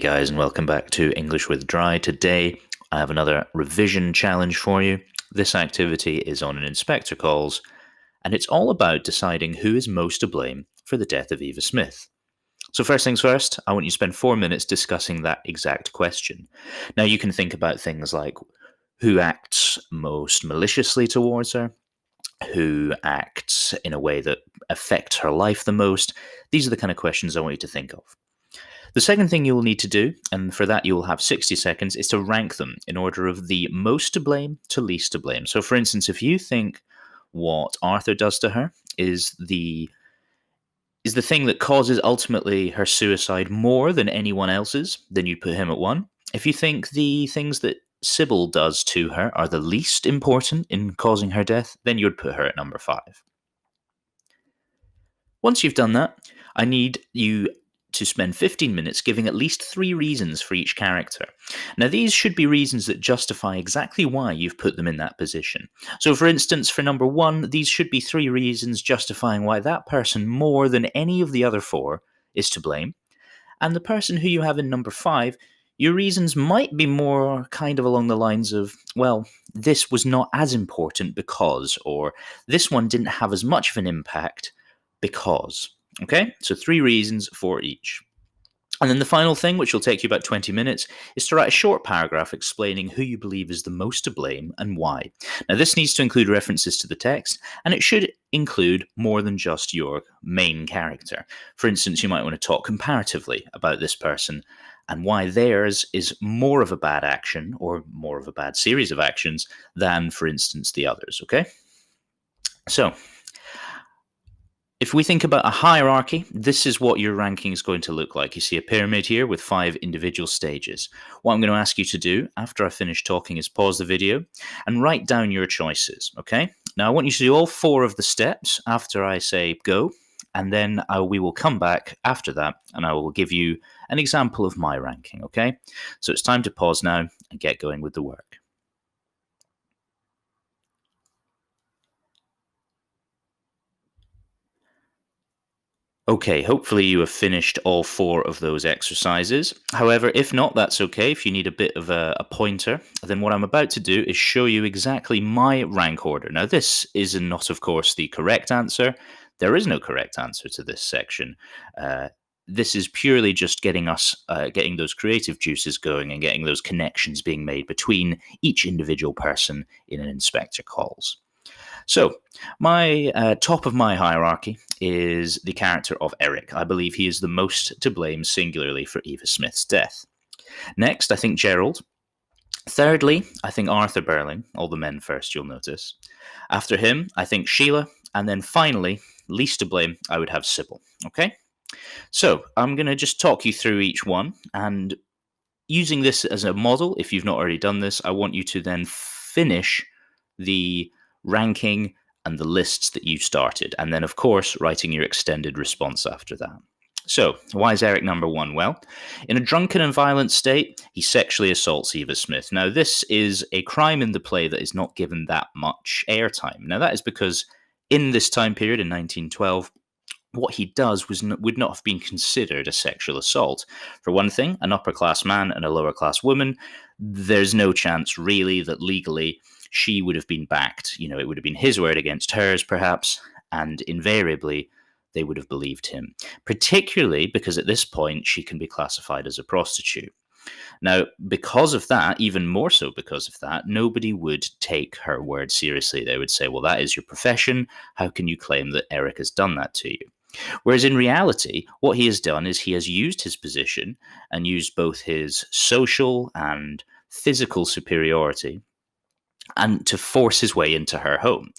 guys, and welcome back to English with Dry. Today, I have another revision challenge for you. This activity is on an inspector calls, and it's all about deciding who is most to blame for the death of Eva Smith. So first things first, I want you to spend 4 minutes discussing that exact question. Now, you can think about things like who acts most maliciously towards her, who acts in a way that affects her life the most. These are the kind of questions I want you to think of. The second thing you will need to do, and for that you will have 60 seconds, is to rank them in order of the most to blame to least to blame. So, for instance, if you think what Arthur does to her is the thing that causes ultimately her suicide more than anyone else's, then you'd put him at 1. If you think the things that Sybil does to her are the least important in causing her death, then you'd put her at number 5. Once you've done that, I need you to spend 15 minutes giving at least 3 reasons for each character. Now, these should be reasons that justify exactly why you've put them in that position. So, for instance, for number 1, these should be 3 reasons justifying why that person more than any of the other 4 is to blame. And the person who you have in number 5, your reasons might be more kind of along the lines of, well, this was not as important because, or this one didn't have as much of an impact because. Okay, so 3 reasons for each. And then the final thing, which will take you about 20 minutes, is to write a short paragraph explaining who you believe is the most to blame and why. Now, this needs to include references to the text, and it should include more than just your main character. For instance, you might want to talk comparatively about this person and why theirs is more of a bad action or more of a bad series of actions than, for instance, the others, okay? So, if we think about a hierarchy, this is what your ranking is going to look like. You see a pyramid here with 5 individual stages. What I'm going to ask you to do after I finish talking is pause the video and write down your choices, okay? Now, I want you to do all 4 of the steps after I say go, and then we will come back after that, and I will give you an example of my ranking, okay? So it's time to pause now and get going with the work. Okay, hopefully you have finished all 4 of those exercises. However, if not, that's okay. If you need a bit of a pointer, then what I'm about to do is show you exactly my rank order. Now, this is not, of course, the correct answer. There is no correct answer to this section. This is purely just getting those creative juices going and getting those connections being made between each individual person in an inspector calls. So, my top of my hierarchy is the character of Eric. I believe he is the most to blame singularly for Eva Smith's death. Next, I think Gerald. Thirdly, I think Arthur Berling. All the men first, you'll notice. After him, I think Sheila. And then finally, least to blame, I would have Sybil. Okay? So, I'm going to just talk you through each one. And using this as a model, if you've not already done this, I want you to then finish the ranking and the lists that you started, and then, of course, writing your extended response after that. So, why is Eric number 1? Well, in a drunken and violent state, he sexually assaults Eva Smith. Now, this is a crime in the play that is not given that much airtime. Now, that is because in this time period, in 1912, what he does would not have been considered a sexual assault. For one thing, an upper-class man and a lower-class woman, there's no chance really that legally she would have been backed. You know, it would have been his word against hers, perhaps, and invariably they would have believed him, particularly because at this point she can be classified as a prostitute. Now, because of that, even more so because of that, nobody would take her word seriously. They would say, well, that is your profession. How can you claim that Eric has done that to you? Whereas in reality, what he has done is he has used his position and used both his social and physical superiority and to force his way into her home.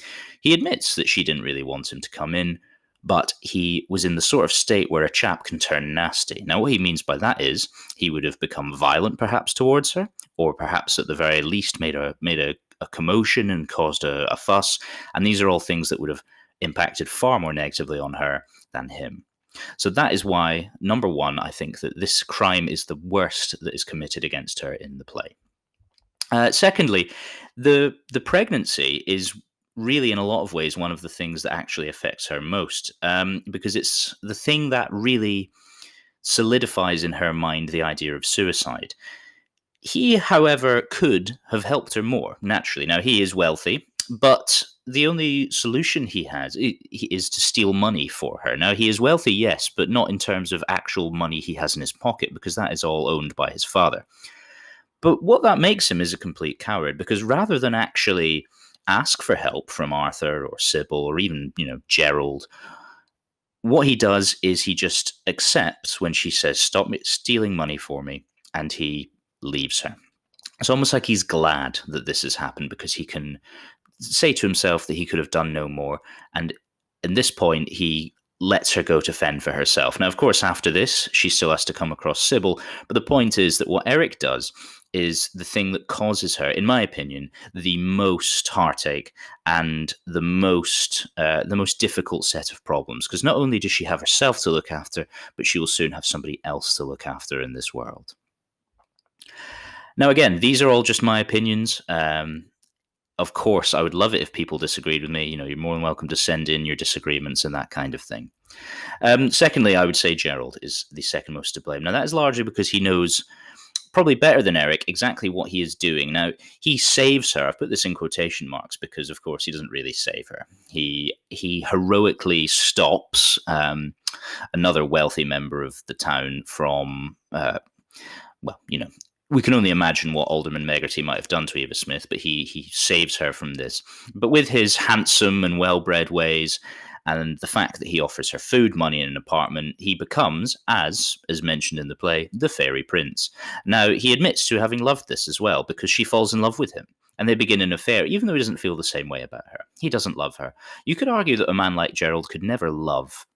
He admits that she didn't really want him to come in, but he was in the sort of state where a chap can turn nasty. Now, what he means by that is he would have become violent perhaps towards her, or perhaps at the very least made a commotion and caused a fuss, and these are all things that would have impacted far more negatively on her than him. So that is why, number 1, I think that this crime is the worst that is committed against her in the play. Secondly, the pregnancy is really, in a lot of ways, one of the things that actually affects her most, because it's the thing that really solidifies in her mind the idea of suicide. He, however, could have helped her more, naturally. Now, he is wealthy, but the only solution he has is to steal money for her. Now, he is wealthy, yes, but not in terms of actual money he has in his pocket, because that is all owned by his father. But what that makes him is a complete coward, because rather than actually ask for help from Arthur or Sybil or even, Gerald, what he does is he just accepts when she says, "Stop stealing money for me," and he leaves her. It's almost like he's glad that this has happened, because he can say to himself that he could have done no more. And at this point, he lets her go to fend for herself. Now, of course, after this, she still has to come across Sybil. But the point is that what Eric does is the thing that causes her, in my opinion, the most heartache and the most difficult set of problems. Because not only does she have herself to look after, but she will soon have somebody else to look after in this world. Now, again, these are all just my opinions. Of course, I would love it if people disagreed with me. You're more than welcome to send in your disagreements and that kind of thing. Secondly, I would say Gerald is the second most to blame. Now, that is largely because he knows, probably better than Eric, exactly what he is doing. Now, he saves her. I've put this in quotation marks because, of course, he doesn't really save her. He heroically stops another wealthy member of the town from, we can only imagine what Alderman Megarty might have done to Eva Smith, but he saves her from this. But with his handsome and well-bred ways, and the fact that he offers her food, money, and an apartment, he becomes, as mentioned in the play, the fairy prince. Now, he admits to having loved this as well, because she falls in love with him, and they begin an affair, even though he doesn't feel the same way about her. He doesn't love her. You could argue that a man like Gerald could never love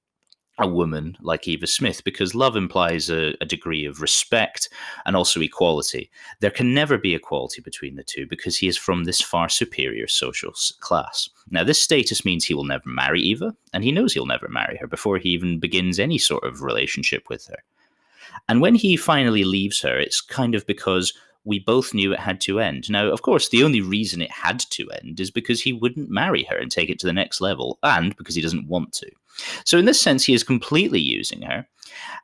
a woman like Eva Smith, because love implies a degree of respect and also equality. There can never be equality between the two, because he is from this far superior social class. Now, this status means he will never marry Eva, and he knows he'll never marry her before he even begins any sort of relationship with her. And when he finally leaves her, it's kind of because we both knew it had to end. Now, of course, the only reason it had to end is because he wouldn't marry her and take it to the next level, and because he doesn't want to. So in this sense, he is completely using her,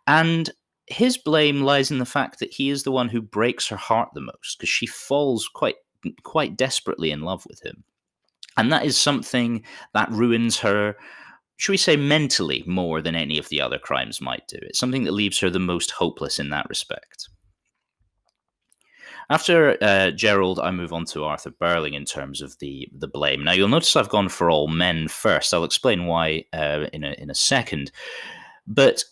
and his blame lies in the fact that he is the one who breaks her heart the most, because she falls quite desperately in love with him. And that is something that ruins her, should we say, mentally more than any of the other crimes might do. It's something that leaves her the most hopeless in that respect. After Gerald, I move on to Arthur Burling in terms of the blame. Now, you'll notice I've gone for all men first. I'll explain why in a second. But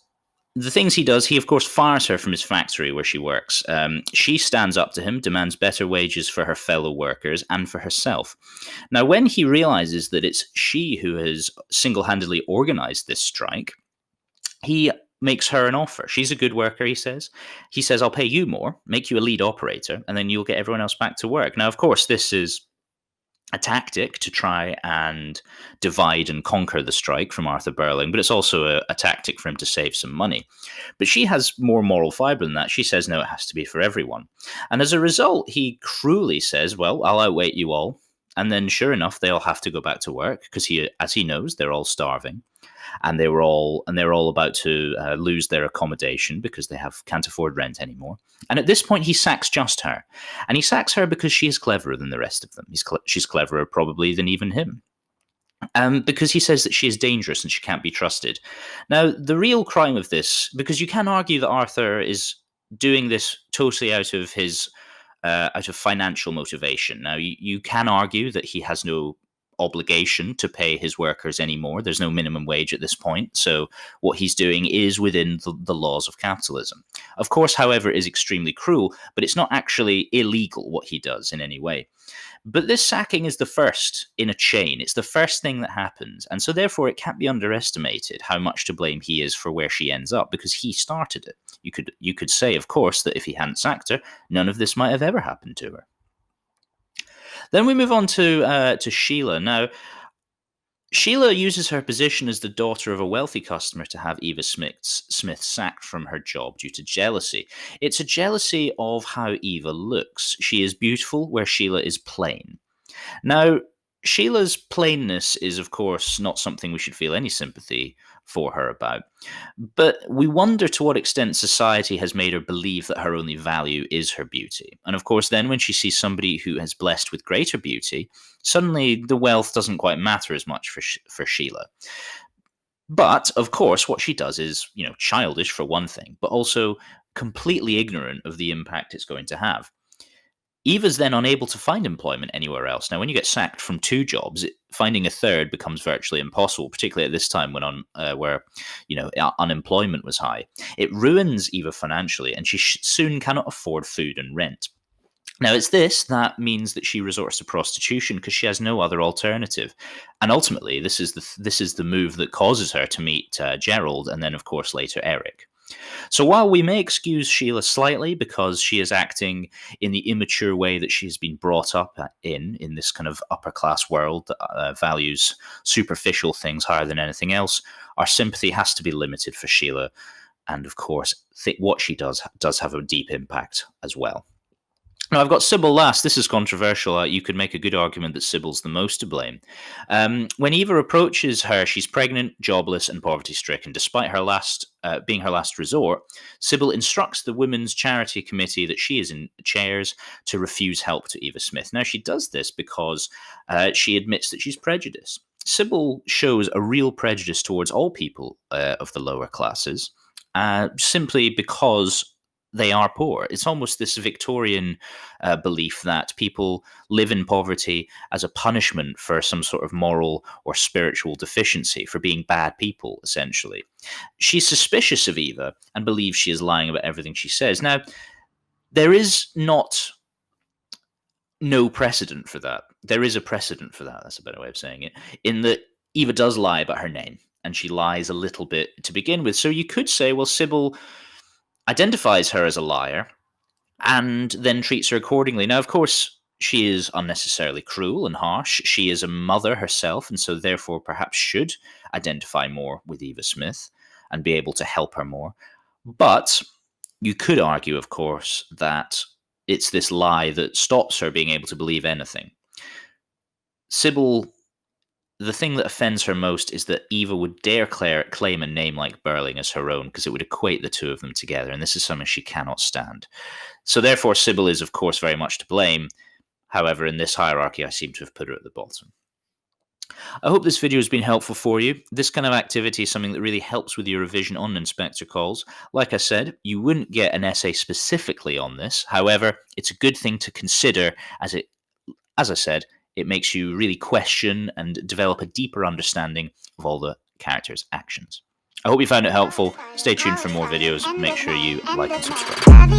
the things he does, he, of course, fires her from his factory where she works. She stands up to him, demands better wages for her fellow workers and for herself. Now, when he realizes that it's she who has single-handedly organized this strike, he makes her an offer. She's a good worker, he says. He says, "I'll pay you more, make you a lead operator, and then you'll get everyone else back to work." Now, of course, this is a tactic to try and divide and conquer the strike from Arthur Burling, but it's also a tactic for him to save some money. But she has more moral fibre than that. She says, no, it has to be for everyone. And as a result, he cruelly says, "Well, I'll outweight you all." And then, sure enough, they all have to go back to work, because as he knows, they're all starving. And they're all about to lose their accommodation because they can't afford rent anymore. And at this point, he sacks just her, and he sacks her because she is cleverer than the rest of them. She's cleverer probably than even him, because he says that she is dangerous and she can't be trusted. Now, the real crime of this, because you can argue that Arthur is doing this totally out of financial motivation. Now, you can argue that he has no obligation to pay his workers anymore. There's no minimum wage at this point, so what he's doing is within the laws of capitalism. Of course, however, it is extremely cruel, but it's not actually illegal what he does in any way. But this sacking is the first in a chain. It's the first thing that happens, and so therefore it can't be underestimated how much to blame he is for where she ends up, because he started it. You could say, of course, that if he hadn't sacked her, none of this might have ever happened to her. Then we move on to Sheila. Now, Sheila uses her position as the daughter of a wealthy customer to have Eva Smith sacked from her job due to jealousy. It's a jealousy of how Eva looks. She is beautiful where Sheila is plain. Now, Sheila's plainness is, of course, not something we should feel any sympathy for her about. But we wonder to what extent society has made her believe that her only value is her beauty. And of course, then when she sees somebody who is blessed with greater beauty, suddenly the wealth doesn't quite matter as much for Sheila. But of course, what she does is, childish for one thing, but also completely ignorant of the impact it's going to have. Eva's then unable to find employment anywhere else. Now, when you get sacked from 2 jobs, finding a third becomes virtually impossible, particularly at this time where unemployment was high. It ruins Eva financially, and she soon cannot afford food and rent. Now, it's this that means that she resorts to prostitution because she has no other alternative. And ultimately, this is the move that causes her to meet Gerald, and then, of course, later Eric. So while we may excuse Sheila slightly because she is acting in the immature way that she has been brought up in this kind of upper class world that values superficial things higher than anything else, our sympathy has to be limited for Sheila. And of course, what she does have a deep impact as well. Now, I've got Sybil last. This is controversial. You could make a good argument that Sybil's the most to blame. When Eva approaches her, she's pregnant, jobless, and poverty-stricken. Despite her being her last resort, Sybil instructs the Women's Charity Committee that she is in chairs to refuse help to Eva Smith. Now, she does this because she admits that she's prejudiced. Sybil shows a real prejudice towards all people of the lower classes, simply because they are poor. It's almost this Victorian belief that people live in poverty as a punishment for some sort of moral or spiritual deficiency, for being bad people, essentially. She's suspicious of Eva and believes she is lying about everything she says. Now, there is no precedent for that. There is a precedent for that, that's a better way of saying it, in that Eva does lie about her name, and she lies a little bit to begin with. So you could say, well, Sybil identifies her as a liar and then treats her accordingly. Now, of course, she is unnecessarily cruel and harsh. She is a mother herself, and so therefore perhaps should identify more with Eva Smith and be able to help her more. But you could argue, of course, that it's this lie that stops her being able to believe anything. Sybil, the thing that offends her most is that Eva would dare claim a name like Burling as her own, because it would equate the two of them together, and this is something she cannot stand. So therefore, Sybil is, of course, very much to blame. However, in this hierarchy, I seem to have put her at the bottom. I hope this video has been helpful for you. This kind of activity is something that really helps with your revision on inspector calls. Like I said, you wouldn't get an essay specifically on this. However, it's a good thing to consider as I said, it makes you really question and develop a deeper understanding of all the characters' actions. I hope you found it helpful. Stay tuned for more videos. Make sure you like and subscribe.